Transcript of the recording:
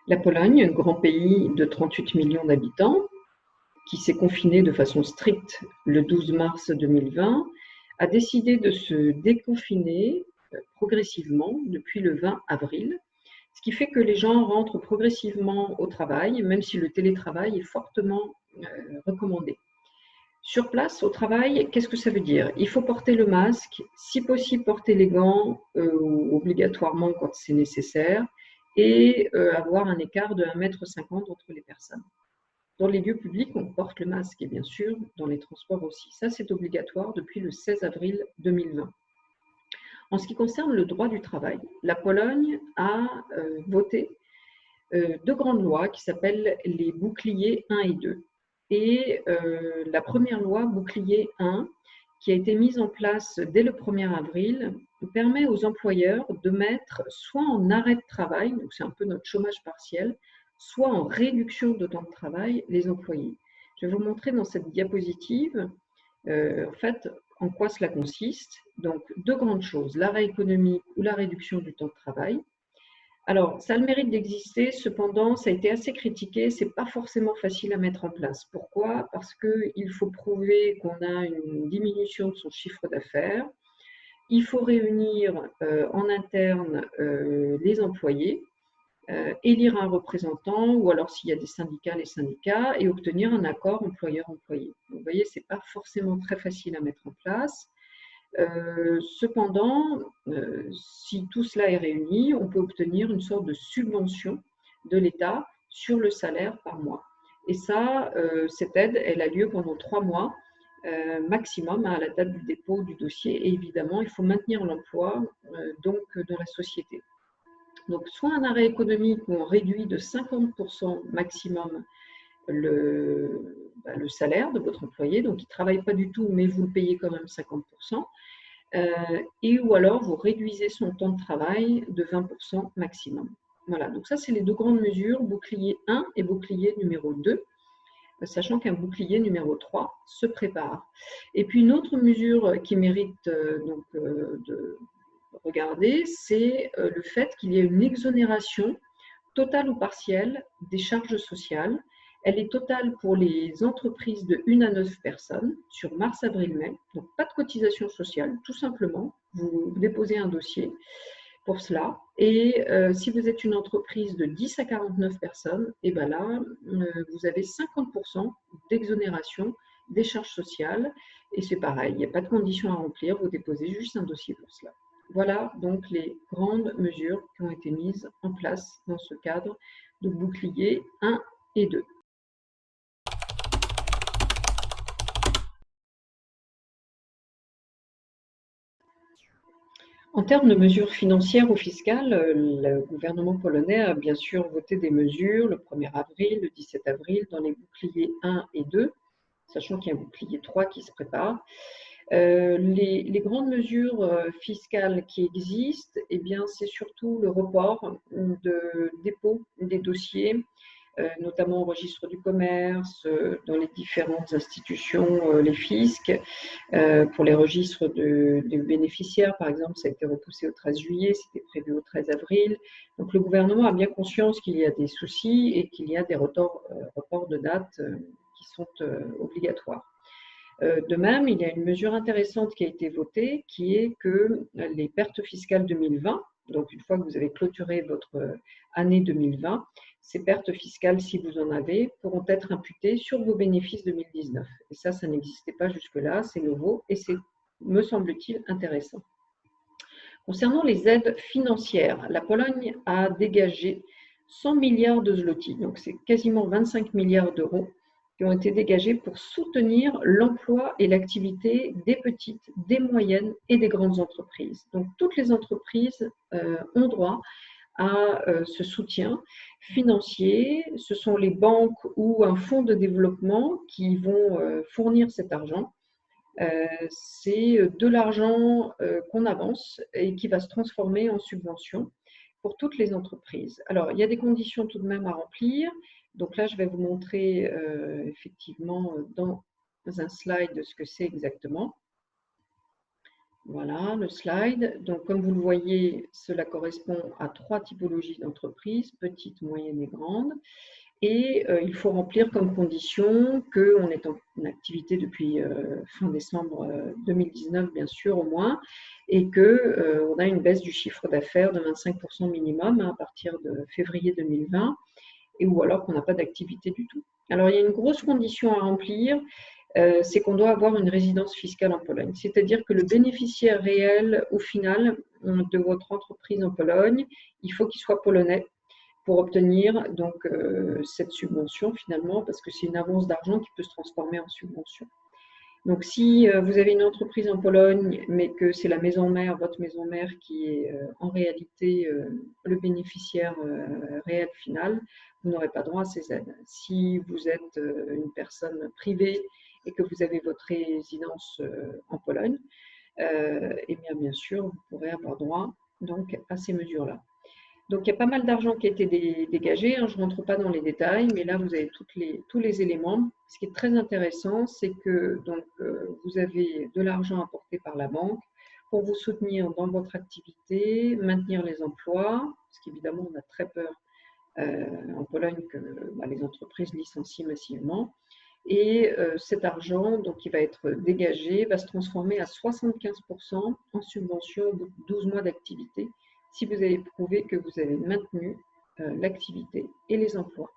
La Pologne, grand pays de 38 millions d'habitants, qui s'est confiné de façon stricte le 12 mars 2020, a décidé de se déconfiner progressivement depuis le 20 avril, ce qui fait que les gens rentrent progressivement au travail, même si le télétravail est fortement recommandé. Sur place, au travail, qu'est-ce que ça veut dire? Il faut porter le masque, si possible porter les gants obligatoirement quand c'est nécessaire, et avoir un écart de 1,50 m entre les personnes. Dans les lieux publics, on porte le masque et bien sûr, dans les transports aussi. Ça, c'est obligatoire depuis le 16 avril 2020. En ce qui concerne le droit du travail, la Pologne a voté deux grandes lois qui s'appellent les boucliers 1 et 2. Et la première loi, bouclier 1, qui a été mise en place dès le 1er avril, permet aux employeurs de mettre soit en arrêt de travail, donc c'est un peu notre chômage partiel, soit en réduction de temps de travail les employés. Je vais vous montrer dans cette diapositive en fait en quoi cela consiste. Donc deux grandes choses, l'arrêt économique ou la réduction du temps de travail. Alors, ça a le mérite d'exister, cependant, ça a été assez critiqué, c'est pas forcément facile à mettre en place. Pourquoi? Parce qu'il faut prouver qu'on a une diminution de son chiffre d'affaires, il faut réunir en interne les employés, élire un représentant, ou alors s'il y a des syndicats, les syndicats, et obtenir un accord employeur-employé. Vous voyez, c'est pas forcément très facile à mettre en place. Cependant, si tout cela est réuni, on peut obtenir une sorte de subvention de l'État sur le salaire par mois. Et ça, cette aide, elle a lieu pendant 3 mois maximum à la date du dépôt du dossier. Et évidemment, il faut maintenir l'emploi donc dans la société. Donc, soit un arrêt économique où on réduit de 50% maximum le salaire de votre employé, donc il ne travaille pas du tout, mais vous le payez quand même 50%. Et ou alors vous réduisez son temps de travail de 20% maximum. Voilà, donc ça c'est les deux grandes mesures, bouclier 1 et bouclier numéro 2, sachant qu'un bouclier numéro 3 se prépare. Et puis une autre mesure qui mérite de regarder, c'est le fait qu'il y ait une exonération totale ou partielle des charges sociales. Elle est totale pour les entreprises de 1 à 9 personnes sur mars, avril, mai. Donc, pas de cotisation sociale, tout simplement. Vous déposez un dossier pour cela. Et si vous êtes une entreprise de 10 à 49 personnes, et bien là, vous avez 50% d'exonération des charges sociales. Et c'est pareil, il n'y a pas de conditions à remplir, vous déposez juste un dossier pour cela. Voilà donc les grandes mesures qui ont été mises en place dans ce cadre de bouclier 1 et 2. En termes de mesures financières ou fiscales, le gouvernement polonais a bien sûr voté des mesures le 1er avril, le 17 avril, dans les boucliers 1 et 2, sachant qu'il y a un bouclier 3 qui se prépare. Les grandes mesures fiscales qui existent, eh bien, c'est surtout le report de dépôt des dossiers, notamment au registre du commerce, dans les différentes institutions, les fiscs. Pour les registres des bénéficiaires, par exemple, ça a été repoussé au 13 juillet, c'était prévu au 13 avril. Donc le gouvernement a bien conscience qu'il y a des soucis et qu'il y a des reports de date qui sont obligatoires. De même, il y a une mesure intéressante qui a été votée, qui est que les pertes fiscales 2020, donc une fois que vous avez clôturé votre année 2020, ces pertes fiscales, si vous en avez, pourront être imputées sur vos bénéfices 2019. Et ça n'existait pas jusque-là, c'est nouveau et c'est, me semble-t-il, intéressant. Concernant les aides financières, la Pologne a dégagé 100 milliards de zloty, donc c'est quasiment 25 milliards d'euros qui ont été dégagés pour soutenir l'emploi et l'activité des petites, des moyennes et des grandes entreprises. Donc toutes les entreprises ont droit à ce soutien financier. Ce sont les banques ou un fonds de développement qui vont fournir cet argent. C'est de l'argent qu'on avance et qui va se transformer en subvention pour toutes les entreprises. Alors, il y a des conditions tout de même à remplir. Donc là, je vais vous montrer effectivement dans un slide ce que c'est exactement. Voilà le slide. Donc, comme vous le voyez, cela correspond à 3 typologies d'entreprises, petites, moyennes et grandes. Et il faut remplir comme condition qu'on est en activité depuis fin décembre 2019, bien sûr, au moins, et qu'on a une baisse du chiffre d'affaires de 25% minimum à partir de février 2020, ou alors qu'on n'a pas d'activité du tout. Alors, il y a une grosse condition à remplir, c'est qu'on doit avoir une résidence fiscale en Pologne. C'est-à-dire que le bénéficiaire réel, au final, de votre entreprise en Pologne, il faut qu'il soit polonais pour obtenir donc cette subvention finalement, parce que c'est une avance d'argent qui peut se transformer en subvention. Donc si vous avez une entreprise en Pologne, mais que c'est la maison mère, votre maison mère, qui est en réalité le bénéficiaire réel final, vous n'aurez pas droit à ces aides. Si vous êtes une personne privée et que vous avez votre résidence en Pologne, et bien sûr, vous pourrez avoir droit donc à ces mesures-là. Donc, il y a pas mal d'argent qui a été dégagé, hein, je ne rentre pas dans les détails, mais là, vous avez tous les éléments. Ce qui est très intéressant, c'est que donc, vous avez de l'argent apporté par la banque pour vous soutenir dans votre activité, maintenir les emplois, parce qu'évidemment, on a très peur en Pologne que les entreprises licencient massivement. Et cet argent donc, qui va être dégagé va se transformer à 75% en subvention au bout de 12 mois d'activité, si vous avez prouvé que vous avez maintenu l'activité et les emplois.